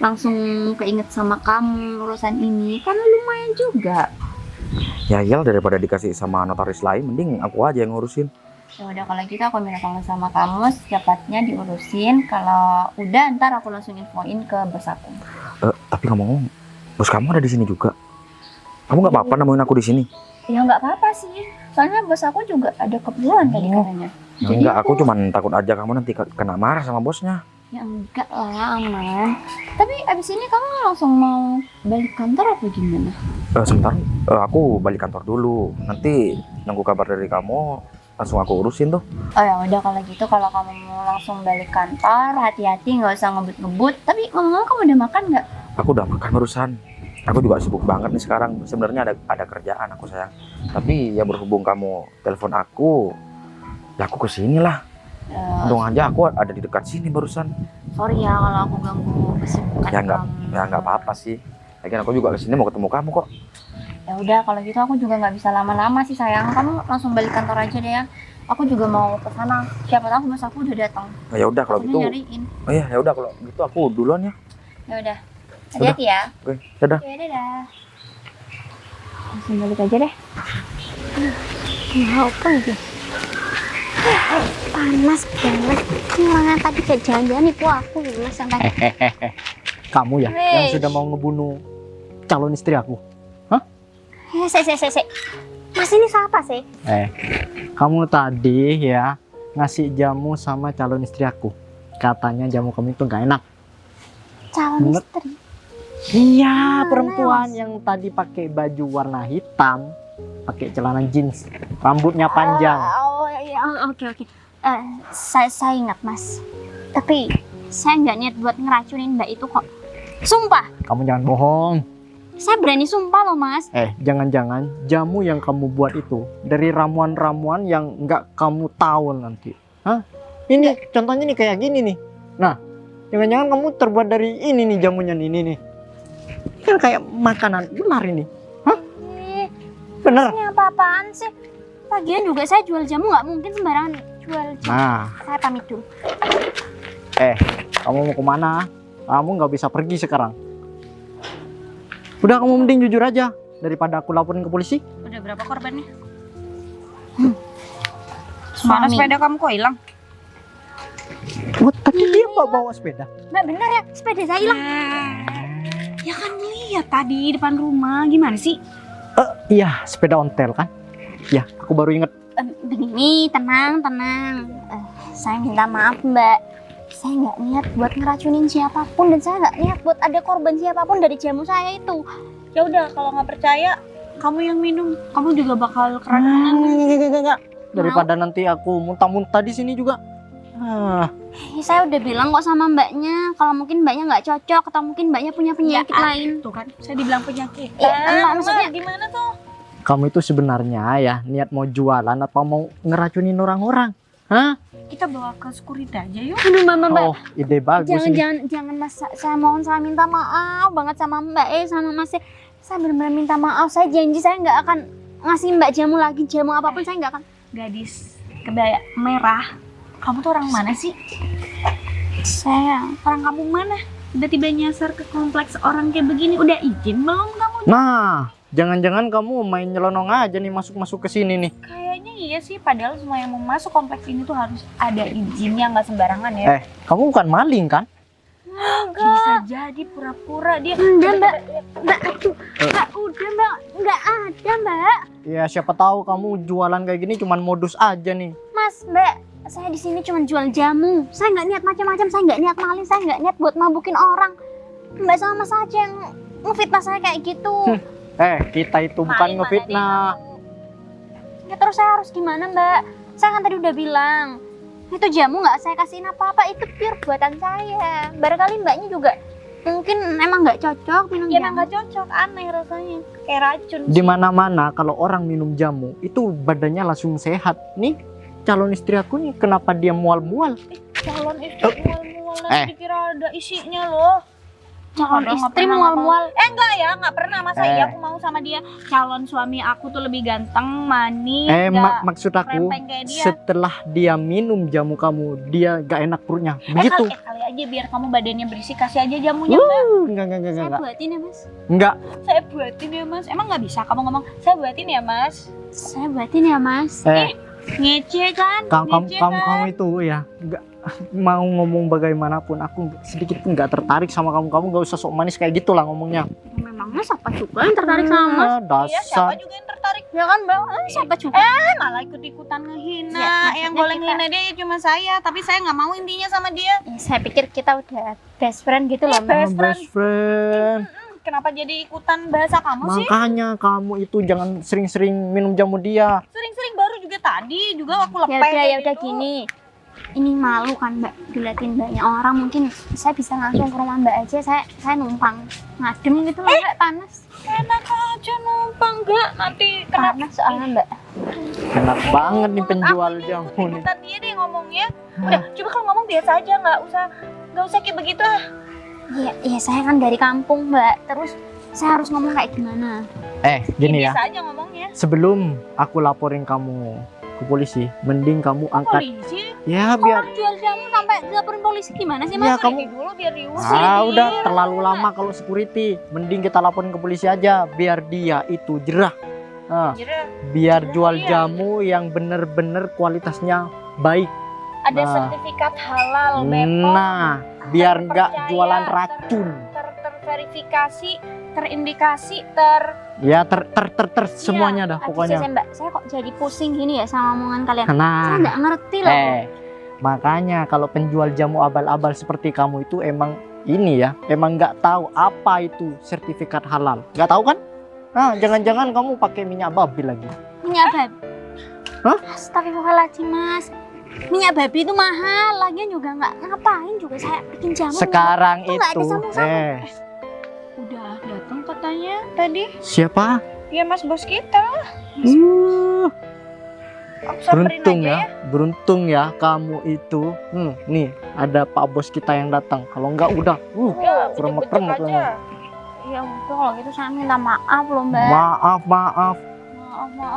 langsung keinget sama kamu urusan ini, karena lumayan juga. Ya iyalah, daripada dikasih sama notaris lain, mending aku aja yang ngurusin. Ya udah kalau gitu aku minta tolong sama kamu secepatnya diurusin. Kalau udah ntar aku langsung infoin ke bos aku. Tapi ngomong-ngomong, bos kamu ada di sini juga. Kamu nggak apa-apa nemuin aku di sini? Ya nggak apa-apa sih, soalnya bos aku juga ada keperluan tadi katanya. Ya, enggak, aku cuman takut aja kamu nanti kena marah sama bosnya. Ya enggak lah, aman. Tapi abis ini kamu langsung mau balik kantor apa gimana? Sebentar, aku balik kantor dulu. Nanti nunggu kabar dari kamu, langsung aku urusin tuh. Oh ya udah kalau gitu, kalau kamu mau langsung balik kantor, hati-hati nggak usah ngebut-ngebut. Tapi ngomong-ngomong kamu udah makan nggak? Aku udah makan barusan. Aku juga sibuk banget nih sekarang. Sebenarnya ada kerjaan aku sayang. Tapi ya berhubung kamu telepon aku, ya aku kesini lah. Untung aja aku ada di dekat sini barusan. Sorry ya kalau aku ganggu kesibukan Ya kamu. nggak apa-apa sih. Lagian aku juga kesini mau ketemu kamu kok. Ya udah kalau gitu aku juga nggak bisa lama-lama sih sayang. Kamu langsung balik kantor aja deh ya. Aku juga mau ke sana. Siapa tahu bos aku udah datang. Nah, ya udah kalau Takutnya gitu. nyariin. Oh iya, ya udah kalau gitu aku duluan ya. Ya udah. Hati-hati ya. Oke, dadah. Ya dadah. Langsung balik aja deh. Ya apa itu? Panas banget. Orang tadi kayak jalan-jalan itu aku lemes yang tadi. Kamu ya Weh. yang sudah mau ngebunuh calon istri aku. Sek. Mas ini siapa sih? Kamu tadi ya ngasih jamu sama calon istri aku. Katanya jamu kamu itu nggak enak. Calon Bener. istri. Iya, Mana, perempuan Mas? yang tadi pakai baju warna hitam, pakai celana jeans, rambutnya panjang. Oke. Saya ingat mas. Tapi saya nggak niat buat ngeracunin mbak itu kok. Sumpah, Kamu jangan bohong. saya berani sumpah loh mas. Jangan-jangan jamu yang kamu buat itu dari ramuan-ramuan yang nggak kamu tahu nanti. Hah? Ini contohnya nih kayak gini nih. Nah, jangan-jangan kamu terbuat dari ini nih jamunya nih, ini nih. Kan kayak makanan ular ini. Hah? Bener? Ini apa-apaan sih? Lagian juga saya jual jamu nggak mungkin sembarangan jual jamu. Nah, Saya pamit dulu. kamu mau kemana? Kamu nggak bisa pergi sekarang. Udah, kamu mending jujur aja daripada aku laporin ke polisi. Udah berapa korbannya? Suami. Mana sepeda kamu kok hilang? Tadi dia bawa sepeda. Mbak bener ya, sepeda saya hilang. Ya kan lihat tadi depan rumah, gimana sih? Iya, sepeda ontel kan? Ya, aku baru inget. Begini, tenang. Saya minta maaf mbak. Saya nggak niat buat ngeracunin siapapun dan saya nggak niat buat ada korban siapapun dari jamu saya itu. Ya udah, kalau nggak percaya, kamu yang minum. Kamu juga bakal keracunan. Enggak. Daripada nanti aku muntah-muntah di sini juga. Saya udah bilang kok sama mbaknya kalau mungkin mbaknya nggak cocok atau mungkin mbaknya punya penyakit lain. Tuh kan, saya dibilang penyakit. Enggak, maksudnya Gimana tuh? Kamu itu sebenarnya ya niat mau jualan apa mau ngeracunin orang-orang? Hah? Kita bawa ke security aja yuk. aduh mbak. Oh, ide bagus ini. Jangan mas, saya mohon, saya minta maaf banget sama mbak sama mas. Saya benar-benar minta maaf. Saya janji saya nggak akan ngasih mbak jamu lagi, jamu apapun saya nggak akan. Gadis kebaya merah. Kamu tuh orang mana sih? Saya Orang kamu mana? Tiba-tiba nyasar ke kompleks orang kayak begini. Udah izin belum kamu? Nah, jangan-jangan kamu main nyelonong aja nih masuk-masuk ke sini nih. Kayaknya iya sih. Padahal semua yang mau masuk kompleks ini tuh harus ada izinnya, nggak sembarangan ya. Kamu bukan maling kan? Bisa jadi pura-pura dia. enggak mbak aduh mbak udah mbak nggak ada mbak. Ya siapa tahu kamu jualan kayak gini cuman modus aja nih. Mas mbak, saya di sini cuma jual jamu. Saya nggak niat macam-macam. Saya nggak niat maling. Saya nggak niat buat mabukin orang. Mbak sama mas aja yang ngefitnah saya kayak gitu. Kita itu bukan Maling mana ngefitnah. Ya terus saya harus gimana mbak? Saya kan tadi udah bilang Itu jamu nggak saya kasihin apa-apa, itu pure buatan saya. Barangkali mbaknya juga mungkin emang nggak cocok minum Ya jamu. emang gak cocok, aneh rasanya. Kayak racun. Di mana-mana kalau orang minum jamu itu badannya langsung sehat. Nih calon istri aku nih kenapa dia mual-mual? Calon istri mual-mual nanti dikira ada isinya loh. Calon Padahal nggak istri pernah mual-mual. Enggak ya, nggak pernah. Masa iya aku mau sama dia. Calon suami aku tuh lebih ganteng, manis, nggak Maksud aku rempeng kayak dia. setelah dia minum jamu kamu dia gak enak perutnya. Begitu. Kali aja biar kamu badannya bersih, kasih aja jamunya mbak. Enggak. Saya buatin ya mas. Enggak. Saya buatin ya mas. Emang nggak bisa kamu ngomong saya buatin ya mas? Saya buatin ya mas. Ngece kan? Kamu itu ya enggak mau ngomong bagaimanapun aku sedikit pun nggak tertarik sama kamu. Kamu nggak usah sok manis kayak gitulah ngomongnya. Memangnya siapa juga yang tertarik sama mas? Iya, siapa Dasar. juga yang tertarik? Ya kan mbak, siapa juga? Malah ikut-ikutan ngehina. Ya, Yang maksudnya boleh kita- ngehina dia ya cuma saya, tapi saya nggak mau intinya sama dia. Ya, saya pikir kita udah best friend gitu loh mbak. Best Best friend. Kenapa jadi ikutan bahasa kamu sih? Makanya kamu itu jangan sering-sering minum jamu dia. Sering-sering baru juga tadi juga aku lepeh. Ya kayak udah gitu. gini. Ini malu kan mbak, diliatin banyak orang, mungkin saya bisa langsung ke rumah mbak aja. Saya numpang ngadem gitu loh mbak, panas. Enak aja numpang nggak nanti kenapa? Panas soalnya mbak. Enak banget nih penjual jamu nih. Ikutan dia deh ngomongnya. Udah, coba kalau ngomong biasa aja, nggak usah kayak begitu ah. Iya saya kan dari kampung mbak, terus saya harus ngomong kayak gimana? Gini ya. Biasa aja ngomongnya. Sebelum aku laporin kamu ke polisi, mending kamu angkat. Polisi? Ya biar. Orang jual jamu sampai dilaporin polisi gimana sih Ya mas? kamu. Ini dulu biar diusir. Udah terlalu lama kalau security. Mending kita laporin ke polisi aja biar dia itu jerah. Nah, Jerah. biar jual Iya. jamu yang bener-bener kualitasnya baik. Ada Nah. sertifikat halal Bepom. Nah, biar nggak Terpercaya, jualan racun. terverifikasi, terindikasi, Ya semuanya dah Aduh, pokoknya. mbak, saya kok jadi pusing gini ya sama omongan kalian. Saya Nah, nggak ngerti loh. makanya kalau penjual jamu abal-abal seperti kamu itu emang ini ya, emang nggak tahu apa itu sertifikat halal. Nggak tahu kan? Nah, jangan-jangan kamu pakai minyak babi lagi. Minyak babi. Hah? Astagfirullahaladzim mas. Minyak babi itu mahal, lagian juga nggak ngapain juga saya bikin jamu. Sekarang Itu nggak itu, disambung-sambung. udah datang katanya tadi. siapa? Ya mas bos kita. Aku samperin Beruntung aja ya, beruntung ya kamu itu. Nih ada Pak Bos kita yang datang. Kalau nggak udah, Ya, kremek-kremek bejek-bejek lah. aja. Ya udah kalau gitu saya minta maaf loh mbak. Maaf. Maaf.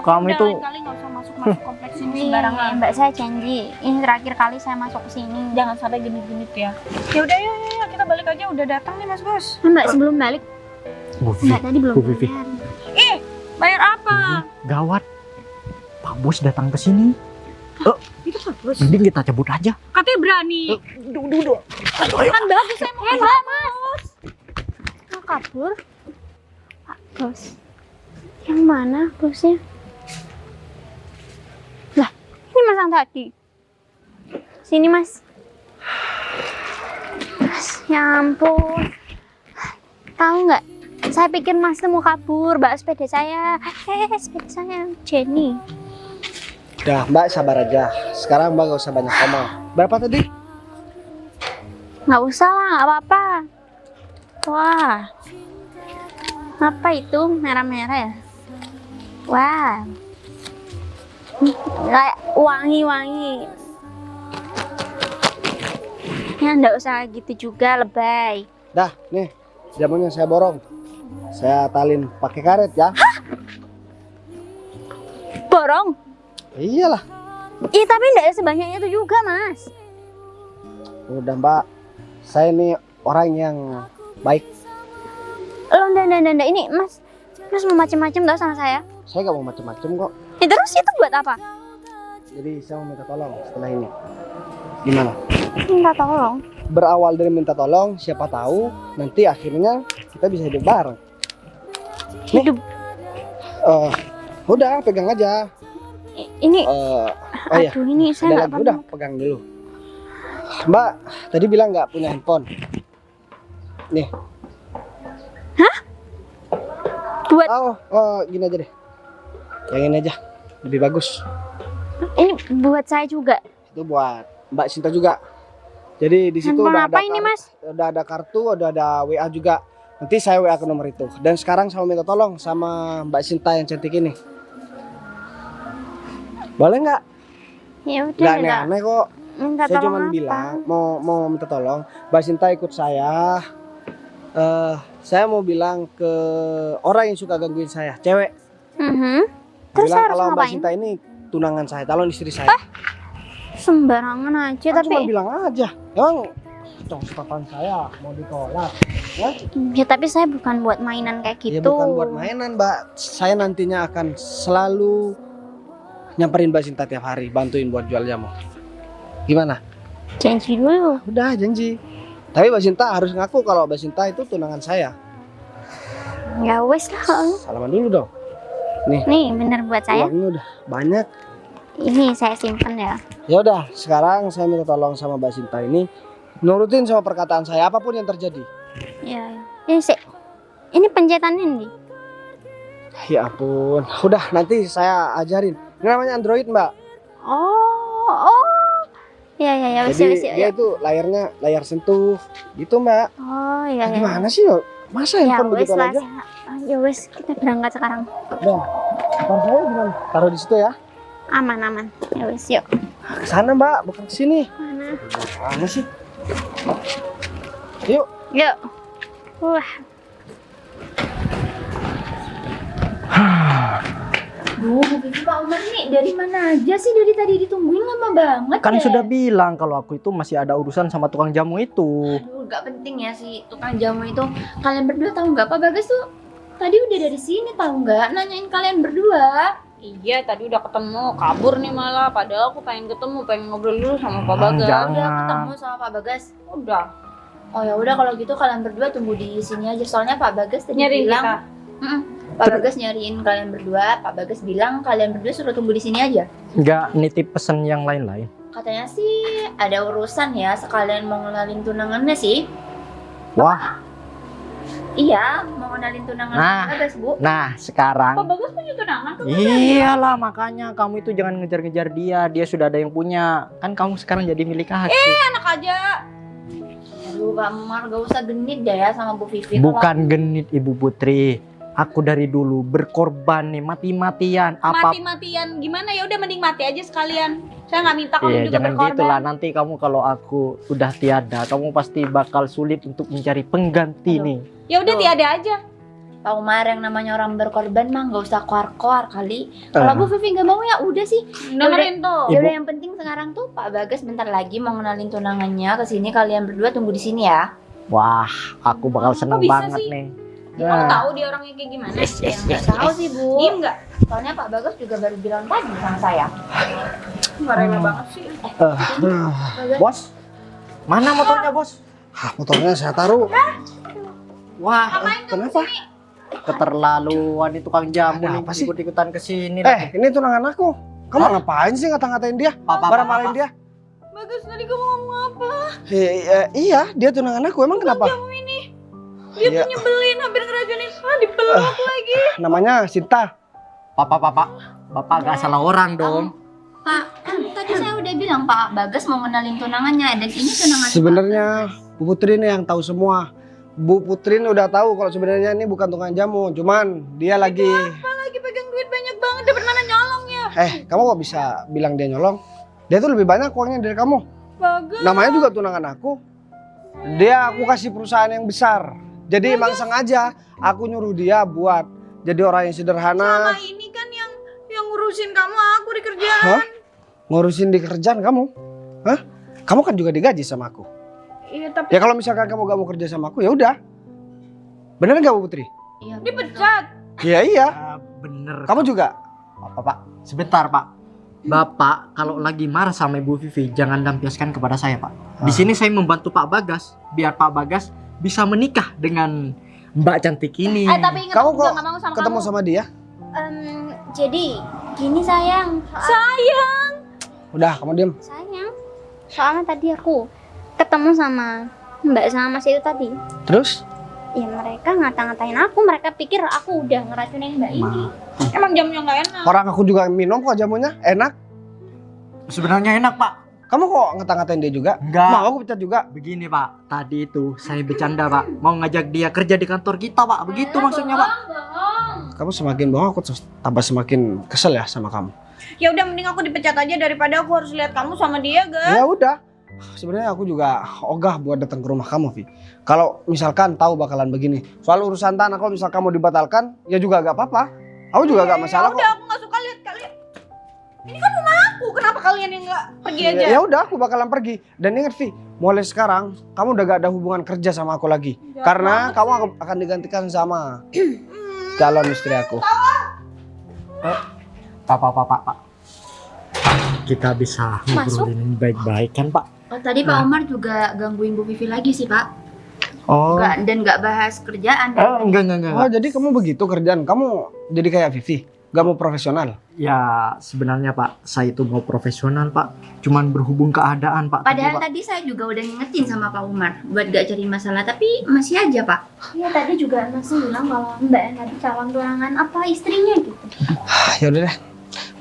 Kamu Udah, itu- lain kali nggak usah masuk kompleks ini Iya, sembarangan. mbak saya janji. Ini terakhir kali saya masuk ke sini. Jangan sampai genit-genit ya. Ya udah yuk kita balik aja, udah datang nih mas bos. Mbak sebelum balik, mbak tadi belum Bu Vivi. bayar. Bayar apa? Gawat, Pak Bos datang ke sini. Itu bagus. Mending kita cabut aja. Katanya berani. Duh. Kan bagus saya mau Mbak mas. Mau kabur? Pak bos. Yang mana bosnya? Lah, ini mas yang tadi. Sini mas. Mas, ya ampun. Tahu nggak? Saya pikir mas tuh mau kabur, bawa sepeda saya. Sepeda saya, Jenny. Udah mbak sabar aja. Sekarang mbak gak usah banyak ngomong. Berapa tadi? Nggak usah lah, nggak apa-apa. Wah, apa itu merah-merah ya? Wah, kayak wangi-wangi. Ya nggak usah gitu juga, lebay. Dah nih jamunya saya borong. Saya talin pakai karet ya. Borong? Iyalah. Iya tapi nggak sebanyak itu juga mas. Udah mbak. Saya ini orang yang baik. Loh, ndak, ini mas mau macem-macem tau sama saya? Saya gak mau macem-macem kok. Ya, terus itu buat apa? Jadi saya mau minta tolong setelah ini. Gimana? Minta tolong. Berawal dari minta tolong, siapa tahu nanti akhirnya kita bisa hidup bareng. Hidup. Udah pegang aja. Ini, Oh iya, aduh ini saya ada nggak lagi pernah. udah pegang dulu. Mbak tadi bilang nggak punya handphone. Nih. Buat Gini aja deh. Yang ini aja, lebih bagus. ini buat saya juga. Itu buat Mbak Sinta juga. Jadi di situ Handphone udah apa ada ini, Mas? udah ada kartu, udah ada WA juga. Nanti saya WA ke nomor itu. Dan sekarang saya minta tolong sama Mbak Sinta yang cantik ini. Boleh nggak? Ya udah, Nggak minta, aneh-aneh kok. minta Saya tolong cuma apa? bilang mau minta tolong. Mbak Sinta ikut saya. Saya mau bilang ke orang yang suka gangguin saya, cewek. Terus Bilang saya harus kalau Mbak ngapain? Sinta ini tunangan saya, calon istri saya. Sembarangan aja, Kan cuma tapi bilang aja. Emang ucapan saya mau ditolak? ya tapi saya bukan buat mainan kayak Ya gitu. bukan buat mainan, Mbak. Saya nantinya akan selalu nyamperin Mbak Sinta tiap hari, bantuin buat jual jamu. Gimana? Janji dulu. Udah janji. Tapi Mbak Sinta harus ngaku kalau Mbak Sinta itu tunangan saya. Ya wes lah. Salaman dulu dong. Nih bener buat saya. Uangnya udah banyak. Ini saya simpen ya. Ya udah, sekarang saya minta tolong sama Mbak Sinta ini nurutin sama perkataan saya apapun yang terjadi. Ya. Ini pencetannya nih. Ya ampun. Udah, nanti saya ajarin. Ini namanya Android, Mbak. Oh. Ya wes Jadi wes. dia itu layarnya layar sentuh gitu, Mbak. Oh ya ya. Gimana sih? Masa Ya handphone wes begitu lah. aja? Ya wes, kita berangkat sekarang. Udah. Motor saya gimana? Taruh di situ ya. Aman. Ya wes, yuk. Ke sana, Mbak, bukan ke sini. Mana? Mana sih? Yuk. Yuk. Wah. Duh, Bu Vivi, Pak Umar nih dari mana aja sih? Dari tadi ditungguin lama banget Kan deh. sudah bilang kalau aku itu masih ada urusan sama tukang jamu itu. Aduh, gak penting ya si tukang jamu itu. Kalian berdua tahu nggak Pak Bagas tuh tadi udah dari sini, tahu nggak? Nanyain kalian berdua. Iya, tadi udah ketemu, kabur nih malah. Padahal aku pengen ketemu, pengen ngobrol dulu sama Pak Bagas. Jangan. Udah ketemu sama Pak Bagas. Udah. Oh ya udah kalau gitu kalian berdua tunggu di sini aja. Soalnya Pak Bagas tadi Nyariin bilang, kita. Pak Bagas nyariin kalian berdua. Pak Bagas bilang kalian berdua suruh tunggu di sini aja. Nggak nitip pesan yang lain-lain. Katanya sih ada urusan ya, sekalian mau ngenalin tunangannya sih. Wah, Iya, mau ngenalin tunangan Nah. Pak Bagas, Bu. nah sekarang. Pak Bagas punya tunangan tuh. Iyalah makanya kamu itu jangan ngejar-ngejar dia. Dia sudah ada yang punya. Kan kamu sekarang jadi milik aku. Anak aja. Aduh, Pak Umar gak usah genit deh ya sama Bu Vivi. Bukan genit Ibu Putri. Aku dari dulu berkorban nih mati-matian. Apa? Mati-matian gimana? Ya udah mending mati aja sekalian. Saya nggak minta kamu Iya, juga jangan berkorban. gitu lah. Nanti kamu kalau aku udah tiada, kamu pasti bakal sulit untuk mencari pengganti Aduh. nih. Ya udah Tuh. tiada aja. Pak Umar yang namanya orang berkorban mah gak usah koar-koar kali. Kalau Bu Vivi gak mau ya udah sih. Dengerin tuh. Ya Ibu. udah yang penting sekarang tuh Pak Bagas bentar lagi mau ngenalin tunangannya ke sini. Kalian berdua tunggu di sini ya. Wah, aku bakal seneng bisa banget sih? nih. Kamu tahu dia orangnya kayak gimana? Ya nggak tahu sih Bu. Diem nggak? Soalnya Pak Bagas juga baru bilang tadi sama saya. Nggak rela banget sih. Bagas. Bos, mana motornya bos? Motornya saya taruh. Wah, Kenapa? keterlaluan itu tukang jamu Ada nih apa sih? ikut-ikutan kesini. Ini tunangan aku. Kamu ngapain sih ngata-ngatain dia? Marah-marahin dia? Bagus, tadi kamu ngomong apa? Iya, dia tunangan aku. Emang kenapa? Jamu ini. Dia Iya. tuh nyebelin, hampir ngeracunin. Dipeluk lagi. Namanya Sinta. Bapak gak salah orang dong. Pak, kan tadi saya udah bilang Pak Bagas mau ngenalin tunangannya dan ini tunangan Sebenarnya Bu Putri ini yang tahu semua. Bu Putri ini udah tahu kalau sebenarnya ini bukan tukang jamu, cuman dia lagi Lagi pegang duit banyak banget, dapat mana nyolong ya? kamu kok bisa bilang dia nyolong? Dia tuh lebih banyak uangnya dari kamu. Bagus. Namanya juga tunangan aku. Dia aku kasih perusahaan yang besar. Jadi emang sengaja aku nyuruh dia buat jadi orang yang sederhana. Selama ini kan yang ngurusin kamu aku di kerjaan. Hah? Ngurusin di kerjaan kamu? Hah? Kamu kan juga digaji sama aku. Iya, tapi Ya kalau misalkan kamu gak mau kerja sama aku ya udah. Bener gak Bu Putri? Iya, dipecat. Iya. Bener. Kamu juga? Pak. Sebentar Pak. Bapak kalau lagi marah sama Ibu Vivi jangan lampiaskan kepada saya Pak. Di sini saya membantu Pak Bagas biar Pak Bagas bisa menikah dengan Mbak cantik ini. Tapi ingat Kamu aku kok juga gak mau sama ketemu kamu. sama dia? Jadi gini sayang. Udah, kamu diem. Sayang. Soalnya tadi aku ketemu sama Mbak sama Mas itu tadi. Terus? Ya mereka ngata-ngatain aku, mereka pikir aku udah ngeracunin Mbak ini. Emang jamnya nggak enak. Orang aku juga minum kok jamunya, enak. Sebenarnya enak Pak. Kamu kok ngata-ngatain dia juga? Enggak. Mau aku pecat juga? Begini Pak, tadi itu saya bercanda Pak, mau ngajak dia kerja di kantor kita Pak, begitu maksudnya Pak. Kamu semakin bohong, aku tambah semakin kesel ya sama kamu. Ya udah mending aku dipecat aja daripada aku harus lihat kamu sama dia, Ga. Ya udah. Sebenarnya aku juga ogah buat datang ke rumah kamu, Vi. Kalau misalkan tahu bakalan begini, soal urusan tanah kalau misal kamu dibatalkan, ya juga gak apa-apa. Aku juga gak masalah Ya udah kok. aku nggak suka lihat kalian. Ini kan rumah aku, kenapa kalian yang nggak pergi aja? Ya udah, aku bakalan pergi. Dan ingat, Vi, mulai sekarang kamu udah gak ada hubungan kerja sama aku lagi. Karena kamu akan digantikan sama calon istri aku. Pak. Kita bisa ngobrolin ini baik-baik kan Pak? Oh, tadi Pak Omar juga gangguin Bu Vivi lagi sih Pak. Oh. Nggak bahas kerjaan. Enggak. Oh, jadi kamu begitu kerjaan. Kamu jadi kayak Vivi, gak mau profesional. Ya sebenarnya Pak, saya itu mau profesional Pak, cuman berhubung keadaan Pak. Padahal Pak. tadi saya juga udah ngingetin sama Pak Umar buat gak cari masalah, tapi masih aja Pak. Iya tadi juga Mas bilang kalau Mbak yang tadi calon tunangan apa istrinya gitu. Ya udah deh.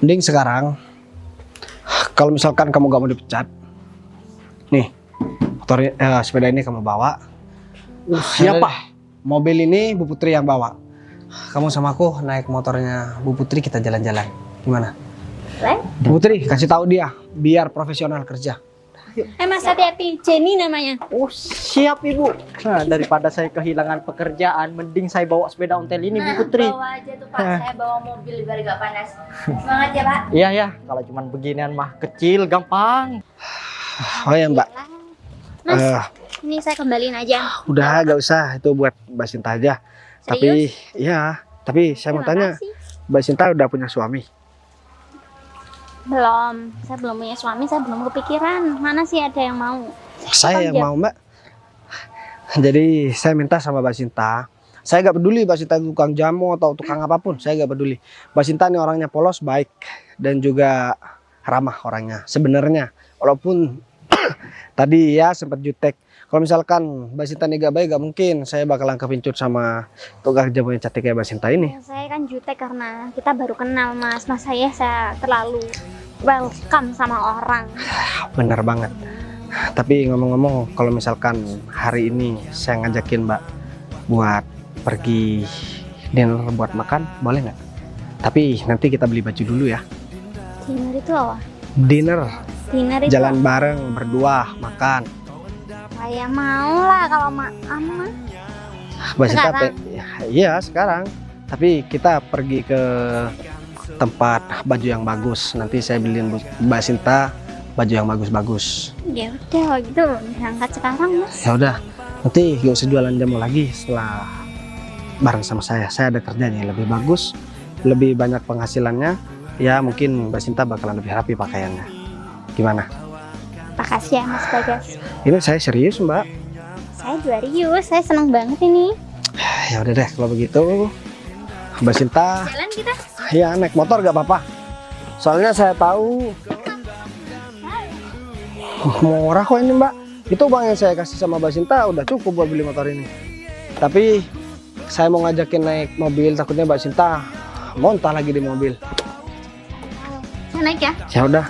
Mending sekarang kalau misalkan kamu gak mau dipecat, nih sepeda ini kamu bawa. Siapa? Mobil ini Bu Putri yang bawa. Kamu sama aku naik motornya Bu Putri, kita jalan-jalan. Gimana? Bu Putri, kasih tahu dia biar profesional kerja. Mas hati-hati, Jenny namanya. Oh siap Ibu. Nah, daripada saya kehilangan pekerjaan, mending saya bawa sepeda ontel ini Bu Putri. Bawa aja tuh Pak, saya bawa mobil biar gak panas. Semangat ya Pak. Iya, kalau cuman beginian mah kecil, gampang. Oh ya Mbak, Mas, ini saya kembaliin aja. udah gak usah, itu buat Mbak Sinta aja. Tapi tapi saya mau tanya, Mbak Sinta udah punya suami? Belum, saya belum punya suami, saya belum kepikiran. Mana sih ada yang mau? Saya yang mau Mbak. Jadi saya minta sama Mbak Sinta, saya gak peduli Mbak Sinta tukang jamu atau tukang apapun, saya gak peduli. Mbak Sinta ini orangnya polos, baik, dan juga ramah orangnya. Sebenarnya, walaupun tadi ya sempat jutek. Kalau misalkan Mbak Sinta ini gak baik, gak mungkin saya bakalan kepincut sama tukang jamu yang cantik kayak Mbak Sinta ini. Saya kan jutek karena kita baru kenal Mas. Mas saya terlalu welcome sama orang. Bener banget. Tapi ngomong-ngomong, kalau misalkan hari ini saya ngajakin Mbak buat pergi dinner buat makan, boleh nggak? Tapi nanti kita beli baju dulu ya. Dinner itu apa? Dinner, Dinner itu jalan bareng berdua makan. saya mau lah kalau makan mah. Mbak Sinta, Sekarang? iya sekarang. Tapi kita pergi ke tempat baju yang bagus. Nanti saya beliin Mbak Sinta baju yang bagus-bagus. Ya udah kalau gitu berangkat sekarang Mas. Ya udah, nanti gak usah jualan jamu lagi setelah bareng sama saya. Saya ada kerjanya yang lebih bagus, lebih banyak penghasilannya. Ya mungkin Mbak Sinta bakalan lebih rapi pakaiannya. Gimana? Makasih ya Mas Bagas. Ini saya serius Mbak. Saya serius, saya seneng banget ini. Ya udah deh kalau begitu. Mbak Sinta, Jalan kita. ya naik motor gak apa-apa. Soalnya saya tahu murah kok ini Mbak. Itu uang yang saya kasih sama Mbak Sinta udah cukup buat beli motor ini. Tapi saya mau ngajakin naik mobil, takutnya Mbak Sinta montah lagi di mobil. Saya naik ya. Ya udah,